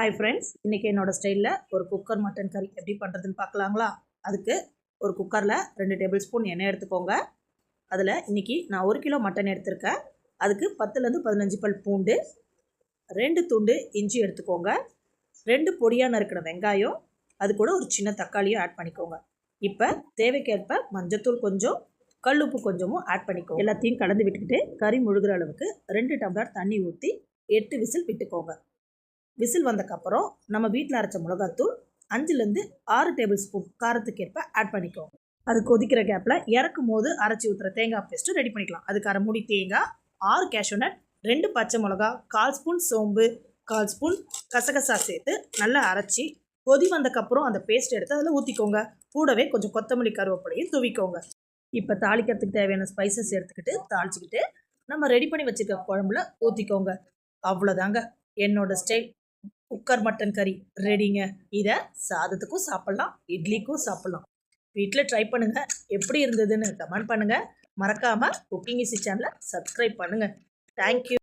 Hi friends, இன்றைக்கி என்னோடய ஸ்டைலில் ஒரு குக்கர் மட்டன் கறி எப்படி பண்ணுறதுன்னு பார்க்கலாங்களா? அதுக்கு ஒரு குக்கரில் 2 டேபிள் ஸ்பூன் எண்ணெய் எடுத்துக்கோங்க. அதில் இன்றைக்கி நான் 1 கிலோ மட்டன் எடுத்திருக்கேன். அதுக்கு 10லேருந்து 15 பல் பூண்டு, 2 துண்டு இஞ்சி எடுத்துக்கோங்க, 2 பொடியாக நறுக்கிற வெங்காயம், அது கூட ஒரு சின்ன தக்காளியும் ஆட் பண்ணிக்கோங்க. இப்போ தேவைக்கேற்ப மஞ்சத்தூள் கொஞ்சம், கல்லுப்பு கொஞ்சமும் ஆட் பண்ணிக்கோங்க. எல்லாத்தையும் கலந்து விட்டுக்கிட்டு கறி முழுகிற அளவுக்கு 2 டம்ளர் தண்ணி ஊற்றி 8 விசில் விட்டுக்கோங்க. விசில் வந்தக்கப்புறம் நம்ம வீட்டில் அரைச்ச மிளகாத்தூள் 5லேருந்து 6 டேபிள் ஸ்பூன் காரத்துக்கு ஏற்ப ஆட் பண்ணிக்கோங்க. அது கொதிக்கிற கேப்பில் இறக்கும் போது அரைச்சி ஊற்றுற தேங்காய் பேஸ்ட்டு ரெடி பண்ணிக்கலாம். அதுக்கு 1/2 மூடி தேங்காய், 6 கேஷ்யூநட், 2 பச்சை மிளகா, 1/4 ஸ்பூன் சோம்பு, 1/4 ஸ்பூன் கசகசா சேர்த்து நல்லா அரைச்சி கொதி வந்தக்கப்புறம் அந்த பேஸ்ட் எடுத்து அதில் ஊற்றிக்கோங்க. கூடவே கொஞ்சம் கொத்தமல்லி கருவேப்பிலையும் தூவிக்கோங்க. இப்போ தாளிக்கிறதுக்கு தேவையான ஸ்பைசஸ் எடுத்துக்கிட்டு தாளிச்சிக்கிட்டு நம்ம ரெடி பண்ணி வச்சுருக்க குழம்புல ஊற்றிக்கோங்க. அவ்வளோதாங்க, என்னோட ஸ்டைல் குக்கர் மட்டன் கறி ரெடிங்க. இதை சாதத்துக்கும் சாப்பிட்லாம், இட்லிக்கும் சாப்பிட்லாம். வீட்டில் ட்ரை பண்ணுங்கள். எப்படி இருந்ததுன்னு கமெண்ட் பண்ணுங்கள். மறக்காமல் குக்கிங் ஈஸி சேனலை சப்ஸ்கிரைப் பண்ணுங்கள். தேங்க்யூ.